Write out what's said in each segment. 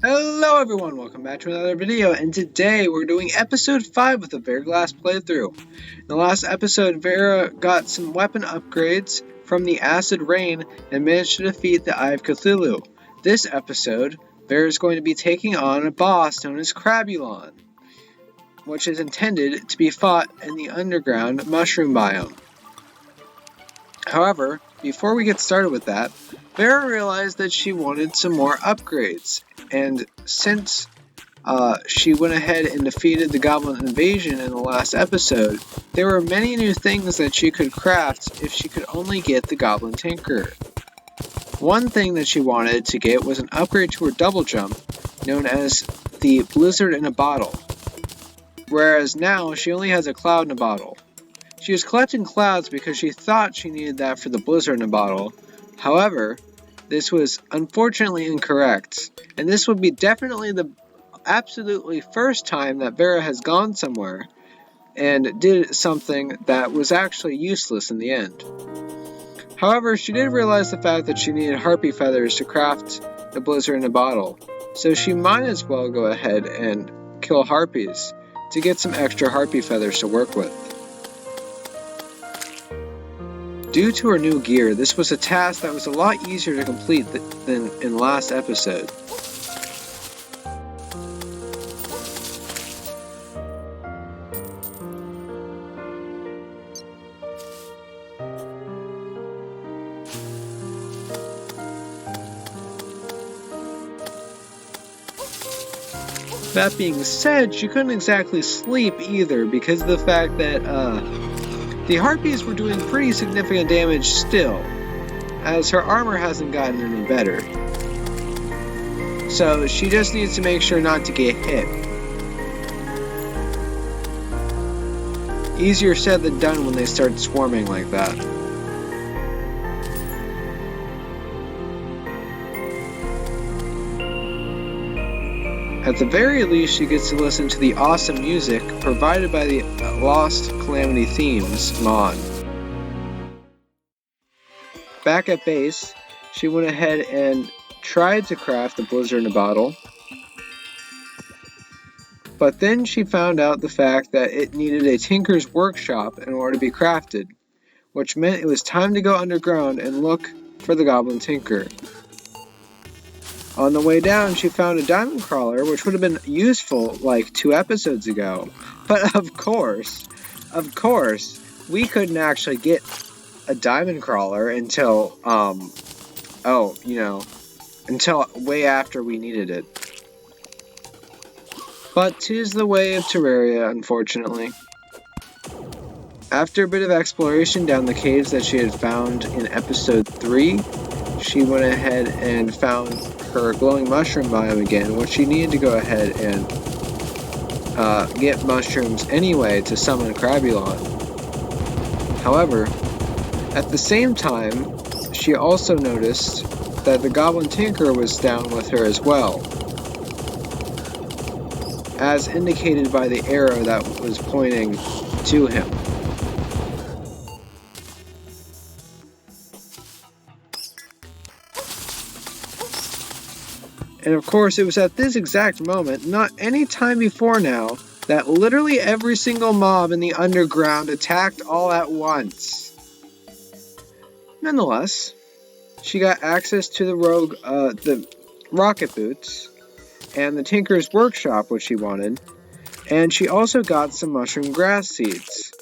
Hello everyone, welcome back to another video, and today we're doing episode 5 of the Verglas playthrough. In the last episode, Vera got some weapon upgrades from the Acid Rain and managed to defeat the Eye of Cthulhu. This episode, Vera is going to be taking on a boss known as Crabulon, which is intended to be fought in the underground mushroom biome. However, before we get started with that, Vera realized that she wanted some more upgrades, and since she went ahead and defeated the Goblin invasion in the last episode, there were many new things that she could craft if she could only get the Goblin Tinkerer. One thing that she wanted to get was an upgrade to her double jump, known as the Blizzard in a Bottle, whereas now she only has a Cloud in a Bottle. She was collecting clouds because she thought she needed that for the Blizzard in a Bottle. However, this was unfortunately incorrect, and this would be definitely the absolutely first time that Vera has gone somewhere and did something that was actually useless in the end. However, she did realize the fact that she needed harpy feathers to craft the Blizzard in a Bottle, so she might as well go ahead and kill harpies to get some extra harpy feathers to work with. Due to her new gear, this was a task that was a lot easier to complete than in last episode. That being said, she couldn't exactly sleep either because of the fact that the harpies were doing pretty significant damage still, as her armor hasn't gotten any better. So she just needs to make sure not to get hit. Easier said than done when they start swarming like that. At the very least, she gets to listen to the awesome music provided by the Lost Calamity Themes mod. Back at base, she went ahead and tried to craft the Blizzard in a Bottle, but then she found out the fact that it needed a Tinker's Workshop in order to be crafted, which meant it was time to go underground and look for the Goblin Tinkerer. On the way down, she found a diamond crawler, which would have been useful like 2 episodes ago. But of course, we couldn't actually get a diamond crawler until, until way after we needed it. But 'tis the way of Terraria, unfortunately. After a bit of exploration down the caves that she had found in episode 3, she went ahead and found her glowing mushroom biome again, which she needed to go ahead and get mushrooms anyway to summon Crabulon. However, at the same time, she also noticed that the Goblin Tinkerer was down with her as well, as indicated by the arrow that was pointing to him. And of course, it was at this exact moment, not any time before now, that literally every single mob in the underground attacked all at once. Nonetheless, she got access to the rocket boots, and the Tinker's Workshop, which she wanted, and she also got some mushroom grass seeds.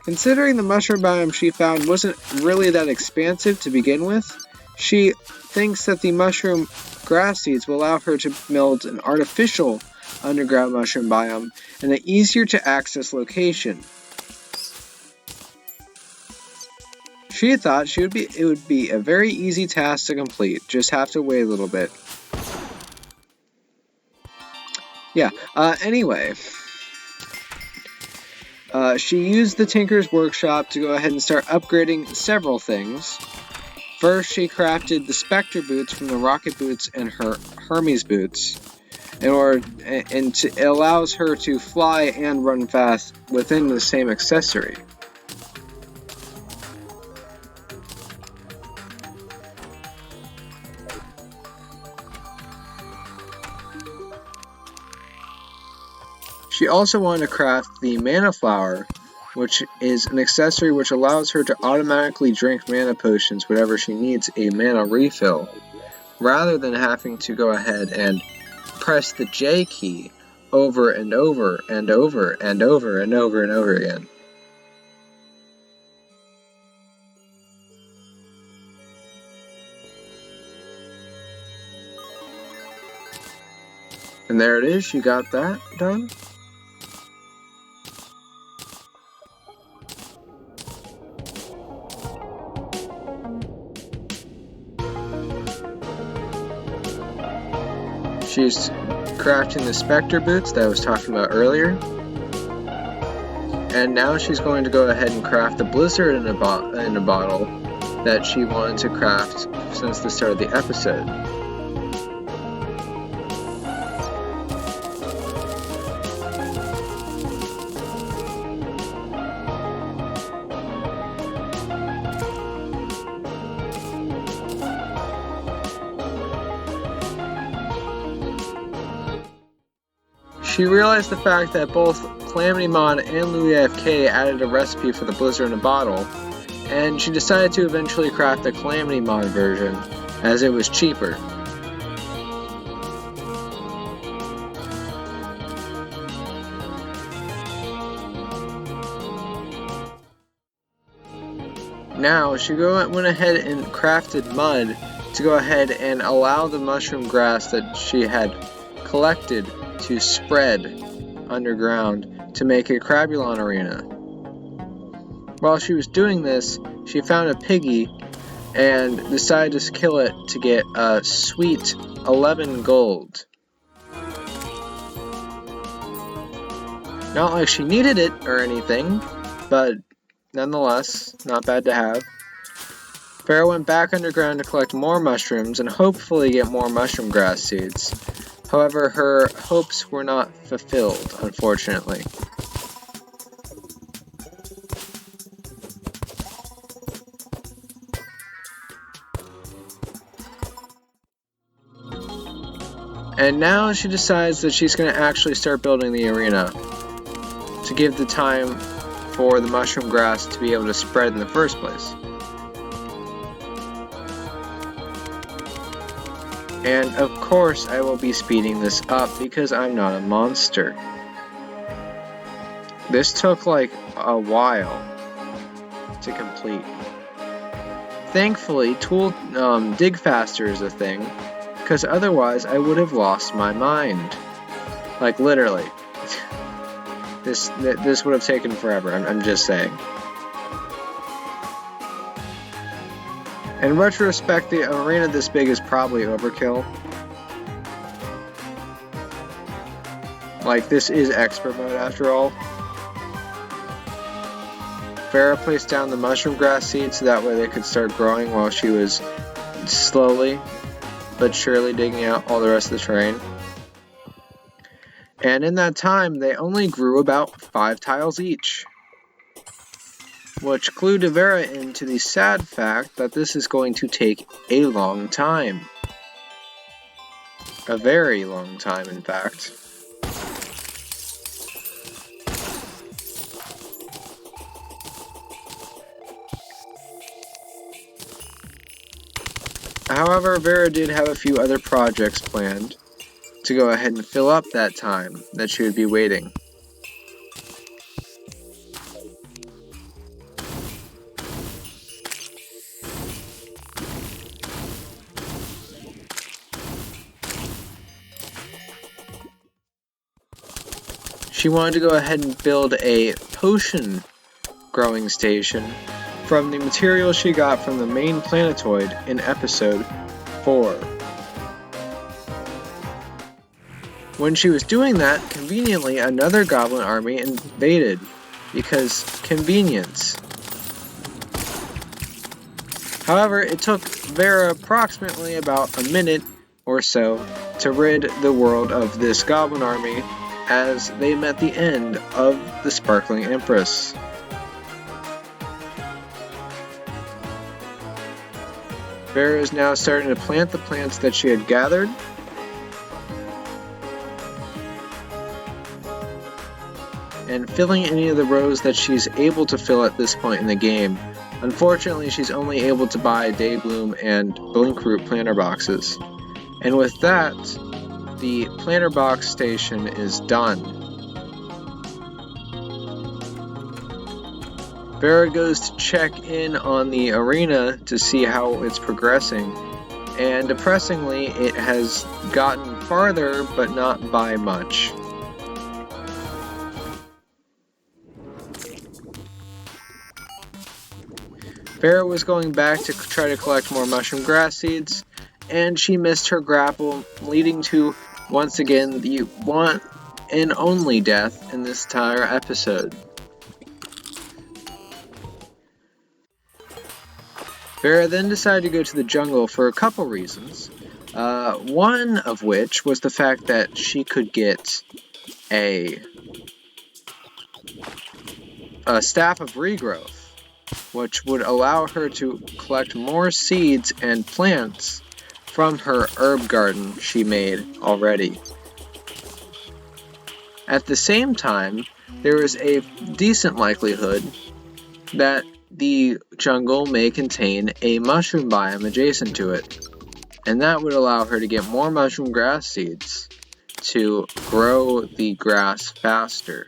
Considering the mushroom biome she found wasn't really that expansive to begin with, she thinks that the mushroom grass seeds will allow her to build an artificial underground mushroom biome in an easier to access location. She thought it would be a very easy task to complete, just have to wait a little bit. Anyway, she used the Tinker's Workshop to go ahead and start upgrading several things. First, she crafted the Spectre boots from the Rocket boots and her Hermes boots, it allows her to fly and run fast within the same accessory. She also wanted to craft the mana flower, which is an accessory which allows her to automatically drink mana potions whenever she needs a mana refill, rather than having to go ahead and press the J key over and over and over and over and over and over again. And there it is, she got that done. She's crafting the Spectre boots that I was talking about earlier. And now she's going to go ahead and craft the Blizzard in a bottle that she wanted to craft since the start of the episode. She realized the fact that both Calamity Mod and Louis AFK added a recipe for the Blizzard in a bottle, and she decided to eventually craft the Calamity Mod version, as it was cheaper. Now, she went ahead and crafted mud to go ahead and allow the mushroom grass that she had collected to spread underground to make a Crabulon arena. While she was doing this, she found a piggy and decided to kill it to get a sweet 11 gold. Not like she needed it or anything, but nonetheless, not bad to have. Vera went back underground to collect more mushrooms and hopefully get more mushroom grass seeds. However, her hopes were not fulfilled, unfortunately. And now she decides that she's going to actually start building the arena to give the time for the mushroom grass to be able to spread in the first place. And of course I will be speeding this up because I'm not a monster. This took like a while to complete. Thankfully, dig faster is a thing, because otherwise I would have lost my mind. Like literally. This would have taken forever, I'm just saying. In retrospect, the arena this big is probably overkill. Like, this is expert mode after all. Vera placed down the mushroom grass seeds so that way they could start growing while she was slowly but surely digging out all the rest of the terrain. And in that time, they only grew about 5 tiles each. Which clued Vera into the sad fact that this is going to take a long time. A very long time, in fact. However, Vera did have a few other projects planned to go ahead and fill up that time that she would be waiting. She wanted to go ahead and build a potion growing station from the material she got from the main planetoid in episode 4. When she was doing that, conveniently another goblin army invaded, because convenience. However, it took Vera approximately about a minute or so to rid the world of this goblin army as they met the end of the Sparkling Empress. Vera is now starting to plant the plants that she had gathered. and filling any of the rows that she's able to fill at this point in the game. Unfortunately, she's only able to buy Daybloom and Blinkroot planter boxes. And with that, the planter box station is done. Vera goes to check in on the arena to see how it's progressing, and depressingly, it has gotten farther, but not by much. Vera was going back to try to collect more mushroom grass seeds, and she missed her grapple, leading to, once again, the one and only death in this entire episode. Vera then decided to go to the jungle for a couple reasons, one of which was the fact that she could get a staff of regrowth, which would allow her to collect more seeds and plants from her herb garden she made already. At the same time, there is a decent likelihood that the jungle may contain a mushroom biome adjacent to it, and that would allow her to get more mushroom grass seeds to grow the grass faster.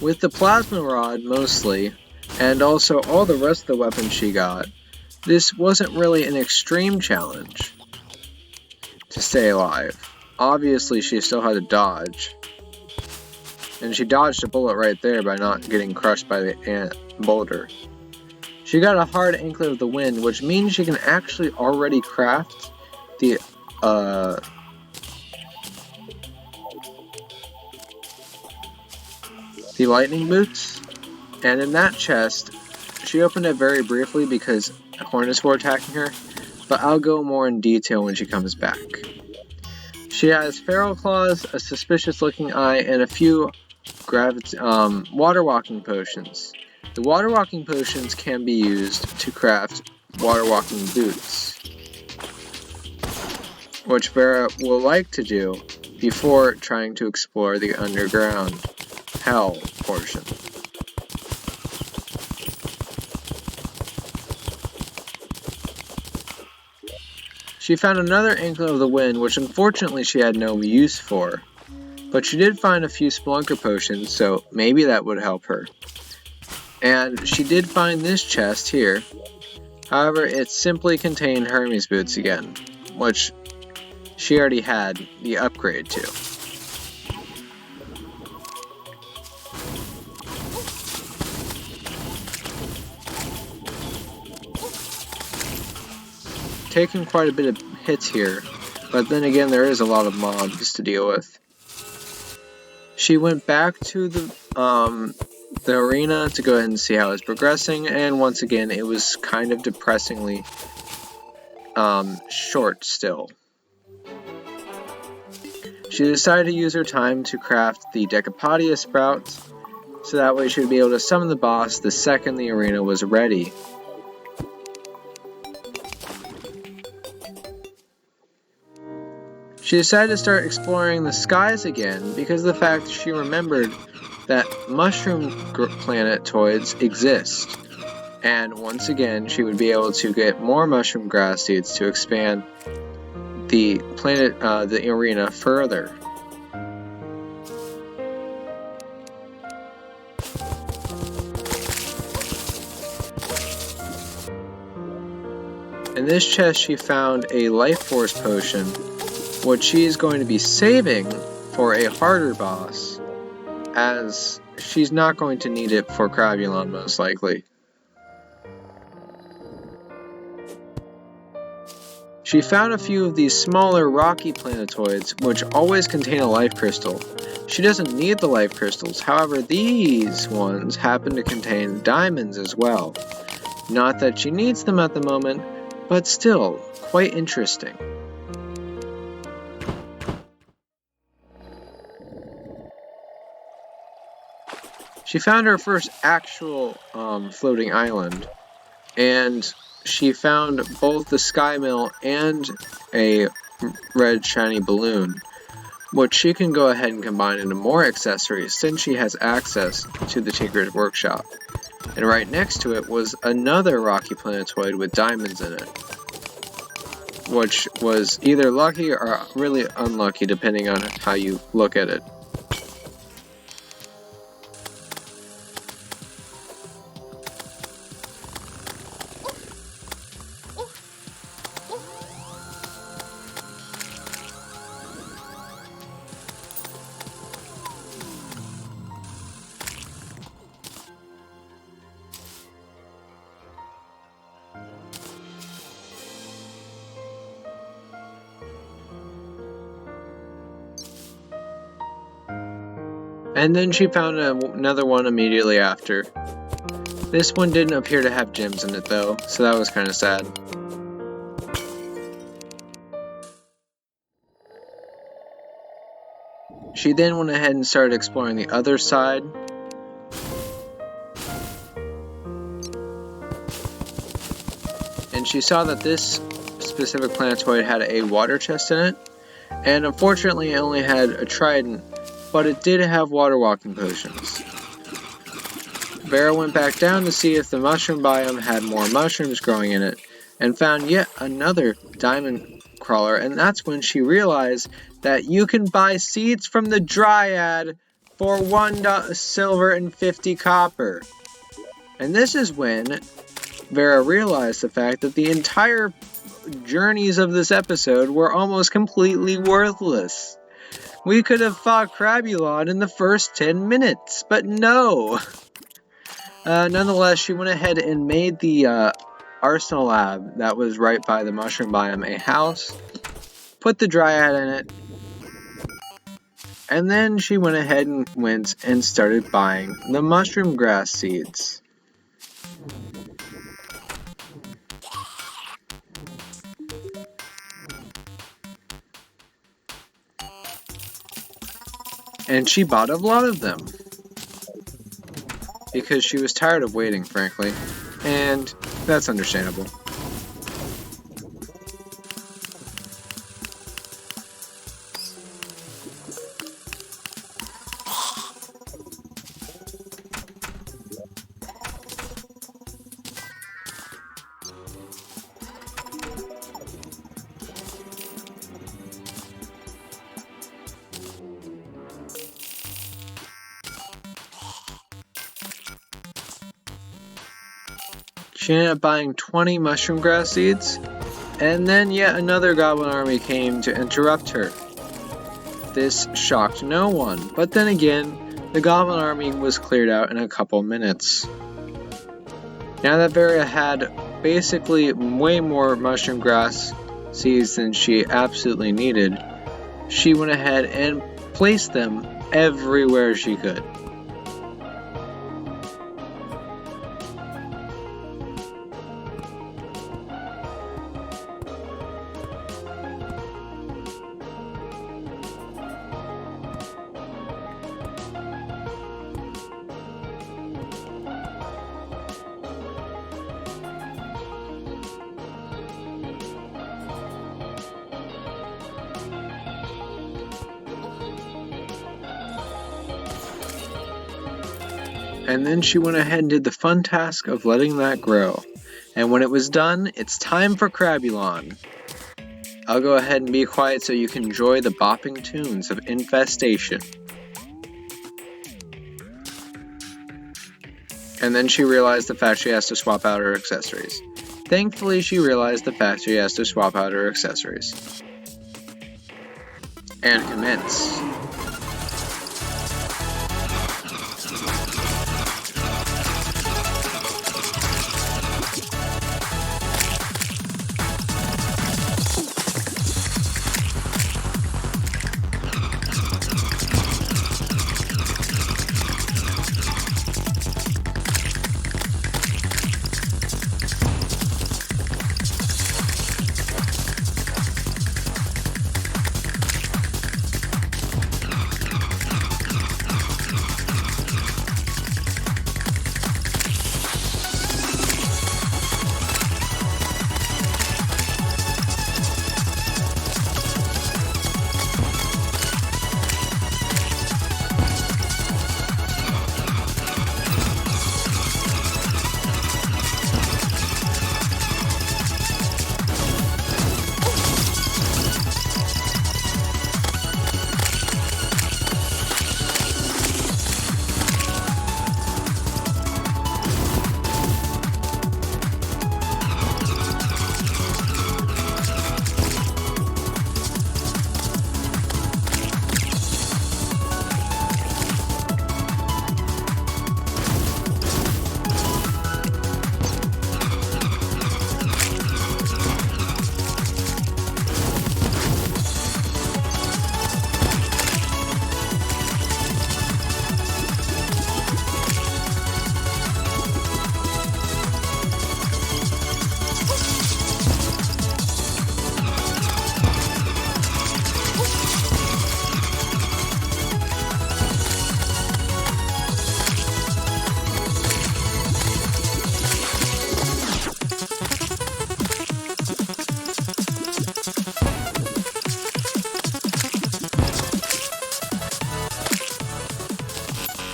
With the plasma rod mostly, and also all the rest of the weapons she got, this wasn't really an extreme challenge to stay alive. Obviously she still had to dodge, and she dodged a bullet right there by not getting crushed by the ant boulder. She got a hard anklet of the wind, which means she can actually already craft the lightning boots. And in that chest, she opened it very briefly because hornets were attacking her, but I'll go more in detail when she comes back. She has feral claws, a suspicious looking eye, and a few water walking potions. The water walking potions can be used to craft water walking boots, which Vera will like to do before trying to explore the underground hell portion. She found another anklet of the wind, which unfortunately she had no use for, but she did find a few spelunker potions, so maybe that would help her. And she did find this chest here. However, it simply contained Hermes boots again, which she already had the upgrade to. Taking quite a bit of hits here, but then again there is a lot of mobs to deal with. She went back to the arena to go ahead and see how it's progressing, and once again it was kind of depressingly short still. She decided to use her time to craft the Decapodia sprout, so that way she would be able to summon the boss the second the arena was ready. She decided to start exploring the skies again because of the fact she remembered that mushroom planetoids exist. And once again, she would be able to get more mushroom grass seeds to expand the the arena further. In this chest, she found a life force potion, which she is going to be saving for a harder boss, as she's not going to need it for Crabulon most likely. She found a few of these smaller rocky planetoids, which always contain a life crystal. She doesn't need the life crystals, however these ones happen to contain diamonds as well. Not that she needs them at the moment, but still, quite interesting. She found her first actual floating island, and she found both the sky mill and a red shiny balloon, which she can go ahead and combine into more accessories since she has access to the Tinkerer's Workshop. And right next to it was another rocky planetoid with diamonds in it, which was either lucky or really unlucky depending on how you look at it. And then she found another one immediately after. This one didn't appear to have gems in it though, so that was kind of sad. She then went ahead and started exploring the other side. And she saw that this specific planetoid had a water chest in it, and unfortunately it only had a trident, but it did have water walking potions. Vera went back down to see if the mushroom biome had more mushrooms growing in it, and found yet another diamond crawler, and that's when she realized that you can buy seeds from the Dryad for 1 silver and 50 copper. And this is when Vera realized the fact that the entire journeys of this episode were almost completely worthless. We could have fought Crabulon in the first 10 minutes, but no! Nonetheless, she went ahead and made the Arsenal Lab that was right by the mushroom biome a house, put the Dryad in it, and then she went ahead and started buying the mushroom grass seeds. And she bought a lot of them, because she was tired of waiting, frankly, and that's understandable. She ended up buying 20 mushroom grass seeds, and then yet another goblin army came to interrupt her. This shocked no one, but then again, the goblin army was cleared out in a couple minutes. Now that Vera had basically way more mushroom grass seeds than she absolutely needed, she went ahead and placed them everywhere she could. And then she went ahead and did the fun task of letting that grow. And when it was done, it's time for Crabulon. I'll go ahead and be quiet so you can enjoy the bopping tunes of Infestation. And then she realized the fact she has to swap out her accessories. Thankfully, she realized the fact she has to swap out her accessories. And commence.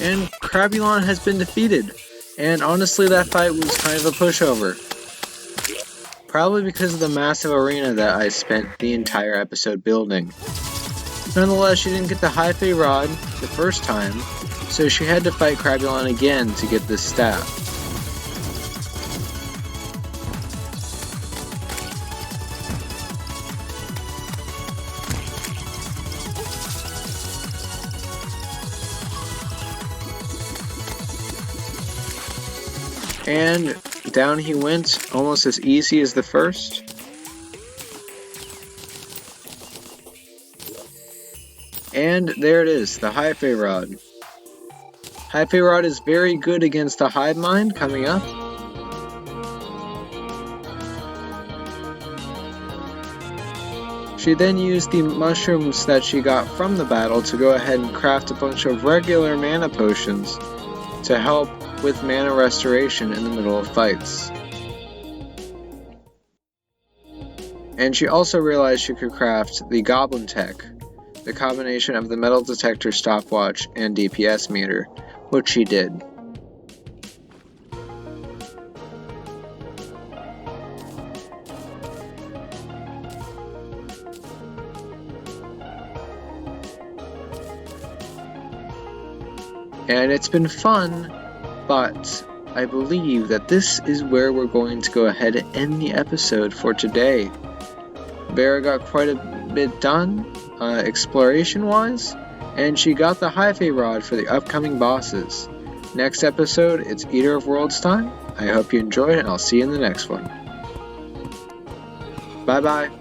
and Crabulon has been defeated. And honestly, that fight was kind of a pushover. Probably because of the massive arena that I spent the entire episode building. Nonetheless, she didn't get the Hyphae Rod the first time, so she had to fight Crabulon again to get this staff. And down he went, almost as easy as the first. And there it is, the Hyphae Rod. Hyphae Rod is very good against the Hive Mind coming up. She then used the mushrooms that she got from the battle to go ahead and craft a bunch of regular mana potions to help with mana restoration in the middle of fights. And she also realized she could craft the Goblin Tech, the combination of the metal detector stopwatch and DPS meter, which she did. And it's been fun, but I believe that this is where we're going to go ahead and end the episode for today. Vera got quite a bit done, exploration-wise, and she got the Hyphae Rod for the upcoming bosses. Next episode, it's Eater of Worlds time. I hope you enjoyed, and I'll see you in the next one. Bye-bye.